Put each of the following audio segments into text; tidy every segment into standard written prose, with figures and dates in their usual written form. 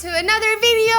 to another video!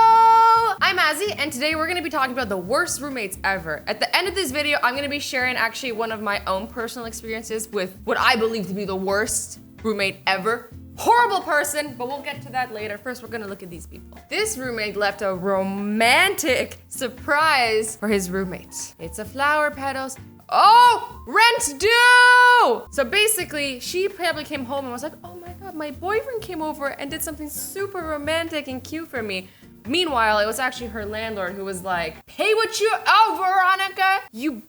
I'm Azzy, and today we're gonna be talking about the worst roommates ever. At the end of this video, I'm gonna be sharing actually one of my own personal experiences with what I believe to be the worst roommate ever. Horrible person, but we'll get to that later. First, we're gonna look at these people. This roommate left a romantic surprise for his roommate. It's a flower petals. Oh, rent due! So basically, she probably came home and was like, oh my God, my boyfriend came over and did something super romantic and cute for me. Meanwhile, it was actually her landlord who was like, hey, what you, oh, Veronica, you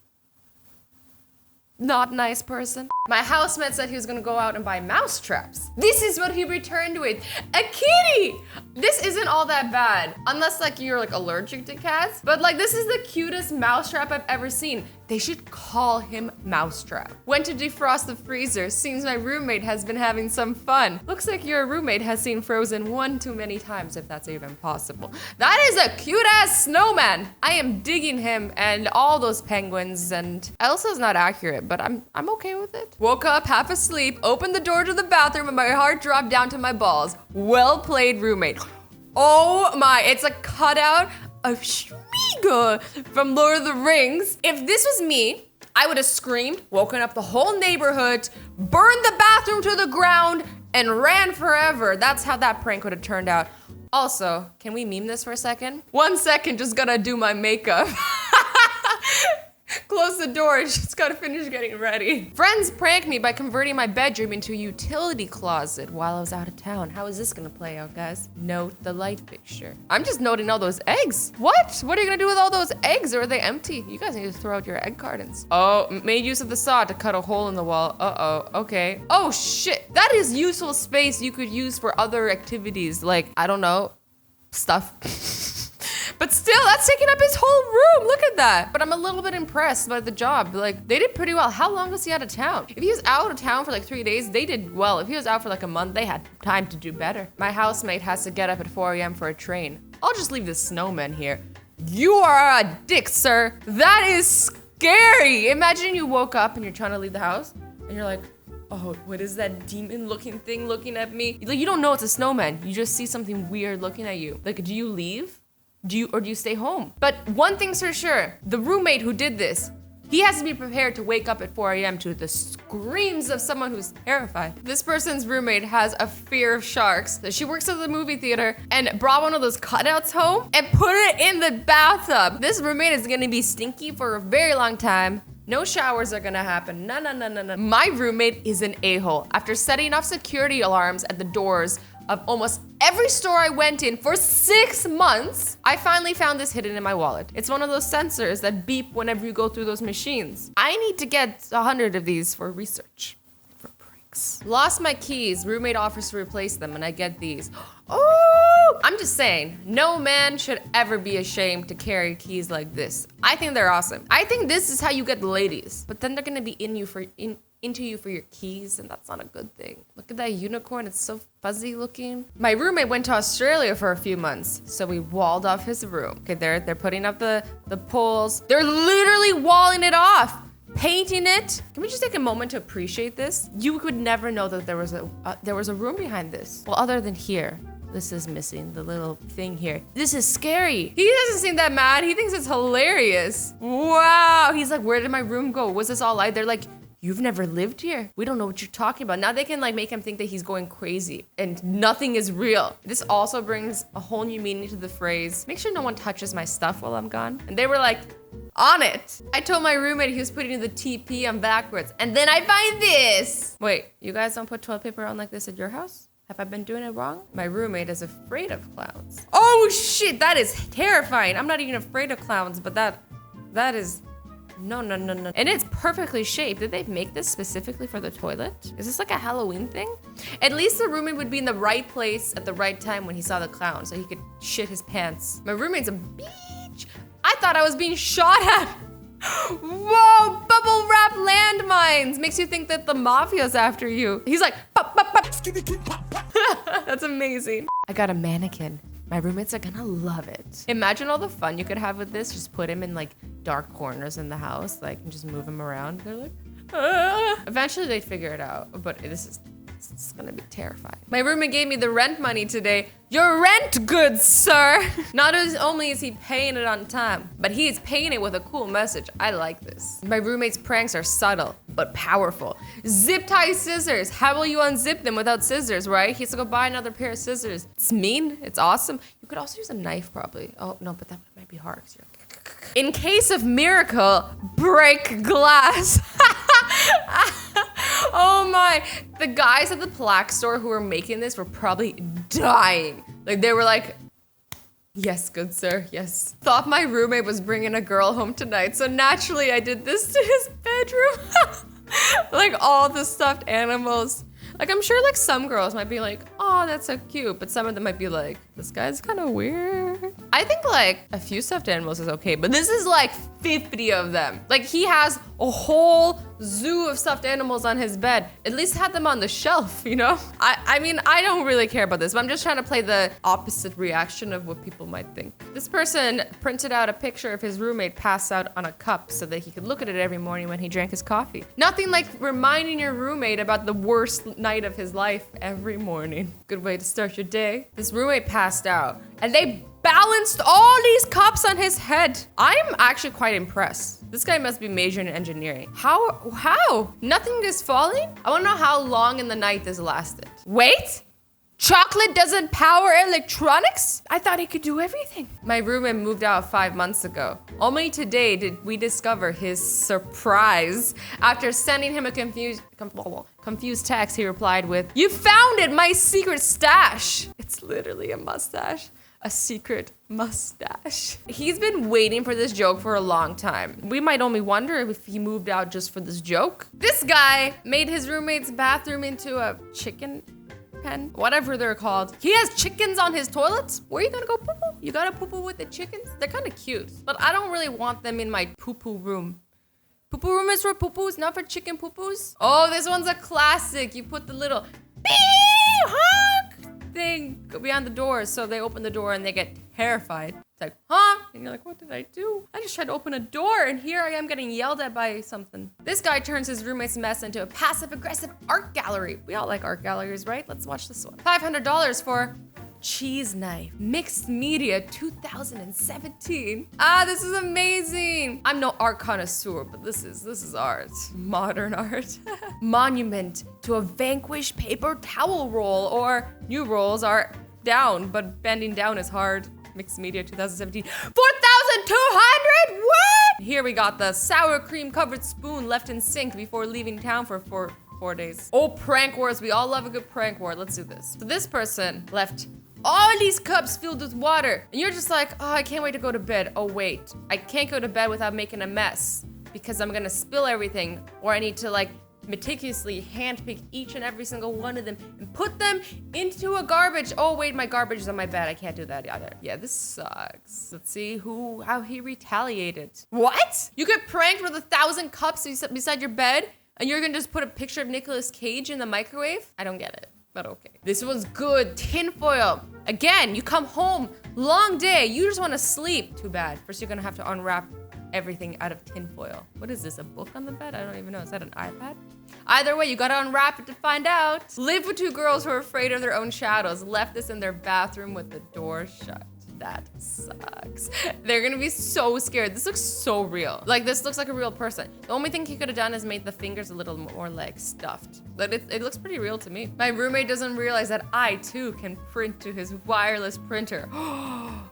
not nice person. My housemate said he was gonna go out and buy mouse traps. This is what he returned with, a kitty! This isn't all that bad, unless like you're like allergic to cats, but like this is the cutest mousetrap I've ever seen. They should call him Mousetrap. Went to defrost the freezer. Seems my roommate has been having some fun. Looks like your roommate has seen Frozen one too many times, if that's even possible. That is a cute ass snowman. I am digging him and all those penguins, and Elsa's not accurate, but I'm okay with it. Woke up half asleep, opened the door to the bathroom, and my heart dropped down to my balls. Well played, roommate. Oh my, it's a cutout of Schmeagol from Lord of the Rings. If this was me, I would have screamed, woken up the whole neighborhood, burned the bathroom to the ground, and ran forever. That's how that prank would have turned out. Also, can we meme this for a second? 1 second, just gonna do my makeup. Close the door, just gotta finish getting ready. Friends pranked me by converting my bedroom into a utility closet while I was out of town. How is this gonna play out, guys? Note the light fixture. I'm just noting all those eggs. What? What are you gonna do with all those eggs, or are they empty? You guys need to throw out your egg cartons. Oh, made use of the saw to cut a hole in the wall. Uh-oh, okay. Oh shit, that is useful space you could use for other activities, like, I don't know, stuff. But still, that's taking up his whole room. Look at that. But I'm a little bit impressed by the job. Like, they did pretty well. How long was he out of town? If he was out of town for like 3 days, they did well. If he was out for like a month, they had time to do better. My housemate has to get up at 4 a.m. for a train. I'll just leave the snowman here. You are a dick, sir. That is scary. Imagine you woke up and you're trying to leave the house and you're like, oh, what is that demon looking thing looking at me? Like, you don't know it's a snowman. You just see something weird looking at you. Like, do you leave? Do you stay home? But one thing's for sure, the roommate who did this, he has to be prepared to wake up at 4 a.m. to the screams of someone who's terrified. This person's roommate has a fear of sharks. So she works at the movie theater and brought one of those cutouts home and put it in the bathtub. This roommate is gonna be stinky for a very long time. No showers are gonna happen. No. My roommate is an a-hole. After setting off security alarms at the doors of almost every store I went in for 6 months, I finally found this hidden in my wallet. It's one of those sensors that beep whenever you go through those machines. I need to get 100 of these for research. For pranks. Lost my keys. Roommate offers to replace them, and I get these. Oh! I'm just saying, no man should ever be ashamed to carry keys like this. I think they're awesome. I think this is how you get the ladies, but then they're gonna be into you for your keys, and that's not a good thing. Look at that unicorn, it's so fuzzy looking. My roommate went to Australia for a few months, so we walled off his room. Okay, they're putting up the poles. They're literally walling it off, painting it. Can we just take a moment to appreciate this? You could never know that there was a room behind this. Well, other than here. This is missing, the little thing here. This is scary. He doesn't seem that mad. He thinks it's hilarious. Wow, he's like, where did my room go? Was this all light? They're like, you've never lived here. We don't know what you're talking about. Now they can like make him think that he's going crazy and nothing is real. This also brings a whole new meaning to the phrase, make sure no one touches my stuff while I'm gone. And they were like, on it. I told my roommate he was putting the TP on backwards, and then I find this. Wait, you guys don't put toilet paper on like this at your house? Have I been doing it wrong? My roommate is afraid of clowns. Oh shit, that is terrifying. I'm not even afraid of clowns, but that is, no. And it's perfectly shaped. Did they make this specifically for the toilet? Is this like a Halloween thing? At least the roommate would be in the right place at the right time when he saw the clown, so he could shit his pants. My roommate's a bitch. I thought I was being shot at. Whoa, bubble wrap landmines. Makes you think that the mafia's after you. He's like, pop, pop, pop. That's amazing. I got a mannequin. My roommates are gonna love it. Imagine all the fun you could have with this. Just put him in like dark corners in the house, like, and just move him around. They're like, ah. Eventually they'd figure it out, but this is It's gonna be terrifying. My roommate gave me the rent money today. Your rent, good sir. Not as only is he paying it on time, but he is paying it with a cool message. I like this. My roommate's pranks are subtle, but powerful. Zip tie scissors. How will you unzip them without scissors, right? He has to go buy another pair of scissors. It's mean, it's awesome. You could also use a knife probably. Oh no, but that might be hard. In case of miracle, break glass. Oh my, the guys at the plaque store who were making this were probably dying. Like they were like, yes, good sir, yes. Thought my roommate was bringing a girl home tonight, so naturally I did this to his bedroom. Like all the stuffed animals. Like I'm sure like some girls might be like, oh, that's so cute, but some of them might be like, this guy's kind of weird. I think like a few stuffed animals is okay, but this is like 50 of them. Like he has a whole zoo of stuffed animals on his bed. At least have them on the shelf, you know? I mean, I don't really care about this, but I'm just trying to play the opposite reaction of what people might think. This person printed out a picture of his roommate passed out on a cup so that he could look at it every morning when he drank his coffee. Nothing like reminding your roommate about the worst night of his life every morning. Good way to start your day. This roommate passed out and they balanced all these cups on his head. I'm actually quite impressed. This guy must be majoring in engineering. How? Nothing is falling? I wanna know how long in the night this lasted. Wait, chocolate doesn't power electronics? I thought he could do everything. My roommate moved out 5 months ago. Only today did we discover his surprise. After sending him a confused text, he replied with, "You found it, my secret stash." It's literally a mustache. A secret mustache. He's been waiting for this joke for a long time. We might only wonder if he moved out just for this joke. This guy made his roommate's bathroom into a chicken pen, whatever they're called. He has chickens on his toilet. Where are you gonna go poo-poo? You gotta poo-poo with the chickens? They're kind of cute, but I don't really want them in my poo-poo room. Poo-poo room is for poo-poos, not for chicken poo-poos. Oh, this one's a classic. You put the little beep honk thing behind the door, so they open the door and they get terrified. It's like, huh? And you're like, what did I do? I just tried to open a door and here I am getting yelled at by something. This guy turns his roommate's mess into a passive-aggressive art gallery. We all like art galleries, right? Let's watch this one. $500 for cheese knife. Mixed media 2017. Ah, this is amazing. I'm no art connoisseur, but this is art. Modern art. Monument to a vanquished paper towel roll, or new rolls are down, but bending down is hard. Mixed media 2017. 4,200? What? Here we got the sour cream covered spoon left in sink before leaving town for four days. Oh, prank wars. We all love a good prank war. Let's do this. So this person left all these cups filled with water. And you're just like, oh, I can't wait to go to bed. Oh, wait. I can't go to bed without making a mess because I'm gonna spill everything, or I need to like meticulously handpick each and every single one of them and put them into a garbage. Oh, wait, my garbage is on my bed. I can't do that either. Yeah, this sucks. Let's see how he retaliated. What? You get pranked with 1,000 cups beside your bed and you're gonna just put a picture of Nicolas Cage in the microwave? I don't get it. But okay. This one's good. Tinfoil. Again, you come home, long day, you just want to sleep. Too bad. First, you're gonna have to unwrap everything out of tinfoil. What is this, a book on the bed? I don't even know. Is that an iPad? Either way, you gotta unwrap it to find out. Live with two girls who are afraid of their own shadows. Left this in their bathroom with the door shut. That sucks. They're gonna be so scared. This looks so real. Like, this looks like a real person. The only thing he could have done is made the fingers a little more like stuffed. But it looks pretty real to me. My roommate doesn't realize that I too can print to his wireless printer.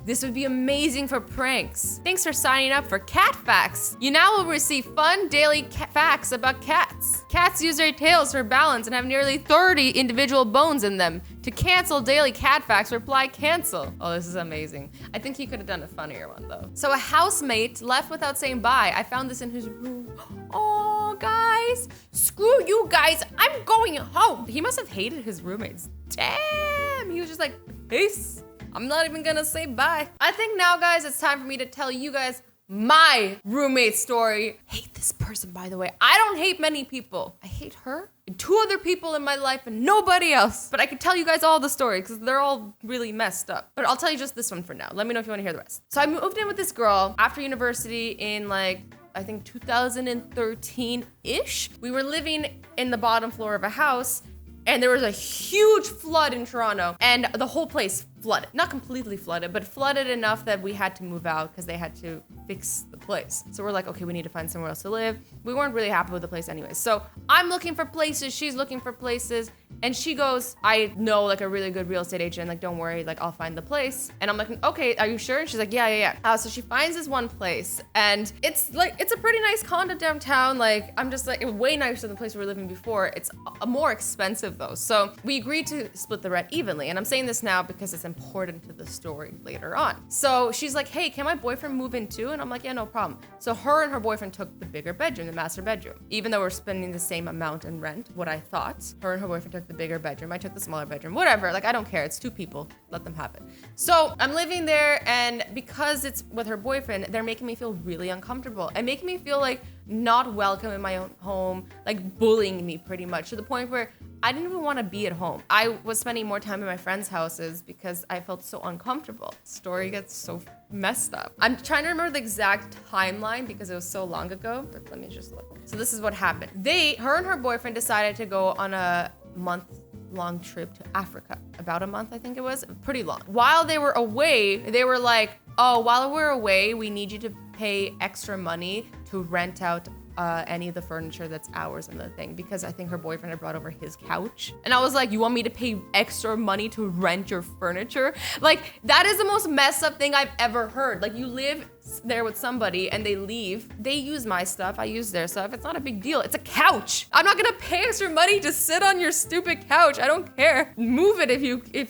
This would be amazing for pranks. Thanks for signing up for Cat Facts. You now will receive fun daily facts about cats. Cats use their tails for balance and have nearly 30 individual bones in them. To cancel daily cat facts, reply cancel. Oh, this is amazing. I think he could have done a funnier one though. So a housemate left without saying bye. I found this in his room. Oh, guys, screw you guys. I'm going home. He must have hated his roommates. Damn, he was just like, peace. I'm not even gonna say bye. I think now, guys, it's time for me to tell you guys my roommate story. Hate this person, by the way. I don't hate many people. I hate her and 2 other people in my life and nobody else. But I could tell you guys all the stories because they're all really messed up. But I'll tell you just this one for now. Let me know if you want to hear the rest. So I moved in with this girl after university in like, I think 2013-ish. We were living in the bottom floor of a house and there was a huge flood in Toronto, and the whole place flooded. Not completely flooded, but flooded enough that we had to move out because they had to fix the place. So we're like, okay, we need to find somewhere else to live. We weren't really happy with the place anyway. So I'm looking for places, she's looking for places, and she goes, I know like a really good real estate agent, like don't worry, like I'll find the place. And I'm like, okay, are you sure? And she's like, yeah. So she finds this one place, and it's a pretty nice condo downtown. Like I'm just like, way nicer than the place we were living before. It's more expensive though. So we agreed to split the rent evenly. And I'm saying this now because it's important to the story later on. So she's like, hey, can my boyfriend move in too? And I'm like, yeah, no problem. So her and her boyfriend took the bigger bedroom, the master bedroom. Even though we're spending the same amount in rent, what I thought, her and her boyfriend took the bigger bedroom. I took the smaller bedroom, whatever. Like, I don't care. It's two people. Let them have it. So I'm living there, and because it's with her boyfriend, they're making me feel really uncomfortable and making me feel like not welcome in my own home, like bullying me pretty much, to the point where I didn't even want to be at home. I was spending more time in my friends' houses because I felt so uncomfortable. Story gets so messed up. I'm trying to remember the exact timeline because it was so long ago, but let me just look. So this is what happened. Her and her boyfriend decided to go on a month-long trip to Africa. About a month, I think it was. Pretty long. While they were away, they were like, oh, while we're away, we need you to pay extra money to rent out any of the furniture that's ours and the thing, because I think her boyfriend had brought over his couch. And I was like, you want me to pay extra money to rent your furniture? Like, that is the most messed up thing I've ever heard. Like, you live there with somebody and they leave. They use my stuff, I use their stuff. It's not a big deal. It's a couch. I'm not gonna pay extra money to sit on your stupid couch. I don't care. Move it if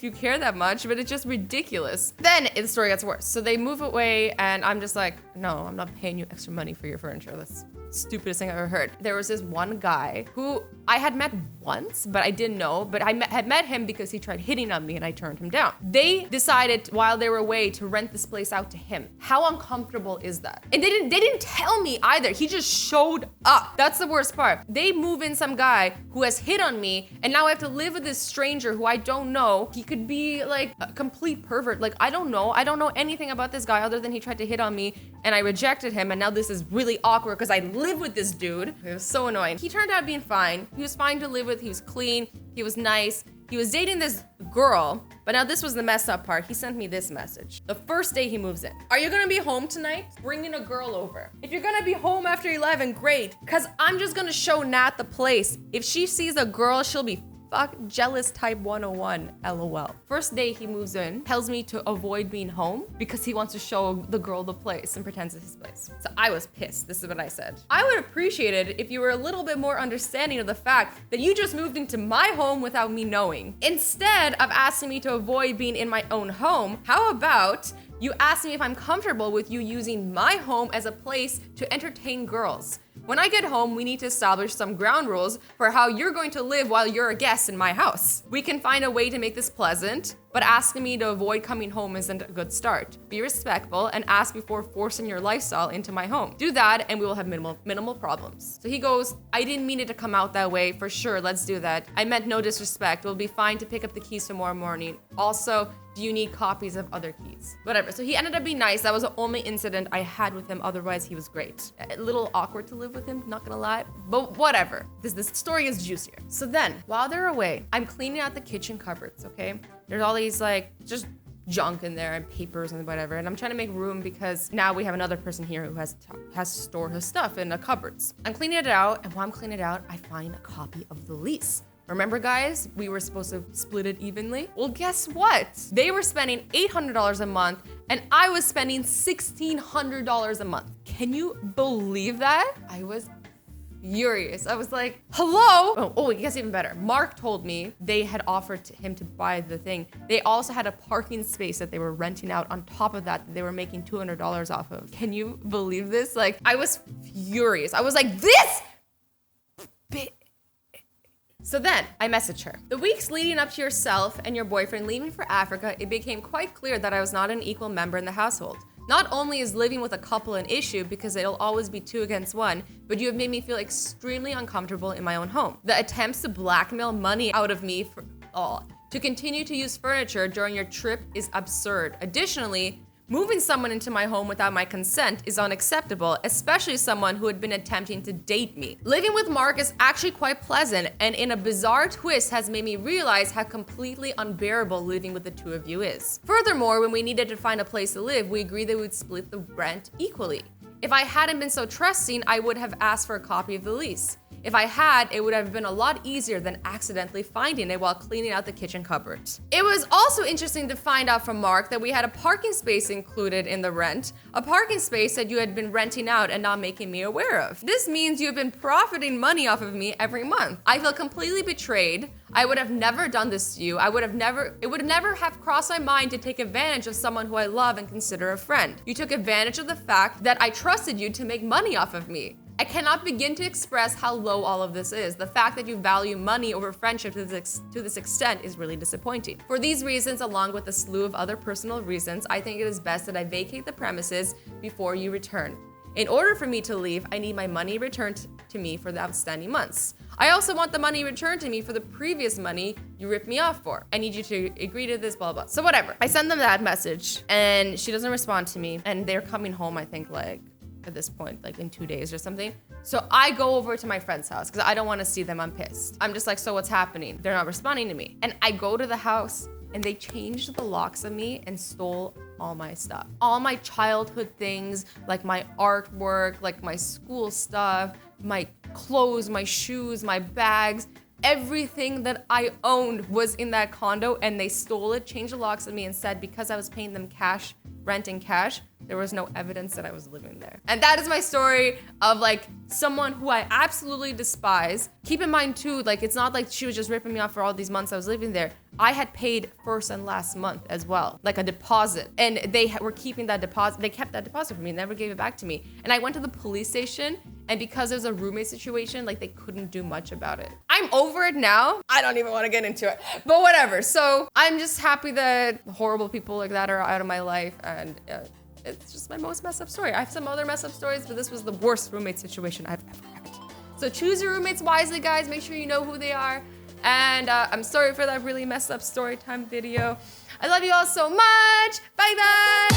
you care that much, but it's just ridiculous. Then the story gets worse. So they move away and I'm just like, no, I'm not paying you extra money for your furniture. That's stupidest thing I've ever heard. There was this one guy who I had met once, but I didn't know, but I had met him because he tried hitting on me and I turned him down. They decided while they were away to rent this place out to him. How uncomfortable is that? And they didn't tell me either. He just showed up. That's the worst part. They move in some guy who has hit on me, and now I have to live with this stranger who I don't know. He could be like a complete pervert. Like, I don't know anything about this guy other than he tried to hit on me and I rejected him, and now this is really awkward because I live with this dude. It was so annoying. He turned out being fine. He was fine to live with. He was clean. He was nice. He was dating this girl, but now this was the messed up part. He sent me this message. The first day he moves in. Are you gonna be home tonight? Bringing a girl over. If you're gonna be home after 11, great. Cause I'm just gonna show Nat the place. If she sees a girl, she'll be fuck jealous type 101, LOL. First day he moves in, tells me to avoid being home because he wants to show the girl the place and pretends it's his place. So I was pissed. This is what I said. I would appreciate it if you were a little bit more understanding of the fact that you just moved into my home without me knowing. Instead of asking me to avoid being in my own home, how about you ask me if I'm comfortable with you using my home as a place to entertain girls? When I get home, we need to establish some ground rules for how you're going to live while you're a guest in my house. We can find a way to make this pleasant, but asking me to avoid coming home isn't a good start. Be respectful and ask before forcing your lifestyle into my home. Do that and we will have minimal problems. So he goes, I didn't mean it to come out that way. For sure, let's do that. I meant no disrespect. We'll be fine to pick up the keys tomorrow morning. Also, do you need copies of other keys? Whatever. So he ended up being nice. That was the only incident I had with him. Otherwise, he was great. A little awkward to live with him, not gonna lie, but whatever. This story is juicier. So then, while they're away, I'm cleaning out the kitchen cupboards, okay? There's all these like, just junk in there and papers and whatever. And I'm trying to make room because now we have another person here who has to store his stuff in the cupboards. I'm cleaning it out, and while I'm cleaning it out, I find a copy of the lease. Remember, guys, we were supposed to split it evenly? Well, guess what? They were spending $800 a month and I was spending $1,600 a month. Can you believe that? I was furious. I was like, hello? Oh, it gets even better. Mark told me they had offered him to buy the thing. They also had a parking space that they were renting out on top of that they were making $200 off of. Can you believe this? Like, I was furious. I was like, this bitch. So then I messaged her. The weeks leading up to yourself and your boyfriend leaving for Africa, it became quite clear that I was not an equal member in the household. Not only is living with a couple an issue because it'll always be 2 against 1, but you have made me feel extremely uncomfortable in my own home. The attempts to blackmail money out of me to continue to use furniture during your trip is absurd. Additionally, Moving someone into my home without my consent is unacceptable, especially someone who had been attempting to date me. Living with Mark is actually quite pleasant, and in a bizarre twist has made me realize how completely unbearable living with the two of you is. Furthermore, when we needed to find a place to live, we agreed that we would split the rent equally. If I hadn't been so trusting, I would have asked for a copy of the lease. If I had, it would have been a lot easier than accidentally finding it while cleaning out the kitchen cupboards. It was also interesting to find out from Mark that we had a parking space included in the rent, a parking space that you had been renting out and not making me aware of. This means you have been profiting money off of me every month. I feel completely betrayed. I would have never done this to you. It would never have crossed my mind to take advantage of someone who I love and consider a friend. You took advantage of the fact that I trusted you to make money off of me. I cannot begin to express how low all of this is. The fact that you value money over friendship to this extent is really disappointing. For these reasons, along with a slew of other personal reasons, I think it is best that I vacate the premises before you return. In order for me to leave, I need my money returned to me for the outstanding months. I also want the money returned to me for the previous money you ripped me off for. I need you to agree to this, blah, blah. So whatever. I send them that message and she doesn't respond to me, and they're coming home, I think, like, at this point, like in 2 days or something. So I go over to my friend's house because I don't want to see them. I'm pissed. I'm just like, so what's happening? They're not responding to me. And I go to the house and they changed the locks on me and stole all my stuff. All my childhood things, like my artwork, like my school stuff, my clothes, my shoes, my bags. Everything that I owned was in that condo, and they stole it, changed the locks on me, and said because I was paying them cash, rent in cash, there was no evidence that I was living there. And that is my story of like someone who I absolutely despise. Keep in mind too, like it's not like she was just ripping me off for all these months I was living there. I had paid first and last month as well, like a deposit. And they were keeping that deposit. They kept that deposit for me, never gave it back to me. And I went to the police station, and because it was a roommate situation, like they couldn't do much about it. I'm over it now. I don't even want to get into it, but whatever. So I'm just happy that horrible people like that are out of my life, and it's just my most messed up story. I have some other messed up stories, but this was the worst roommate situation I've ever had. So choose your roommates wisely, guys. Make sure you know who they are. And I'm sorry for that really messed up story time video. I love you all so much. Bye bye.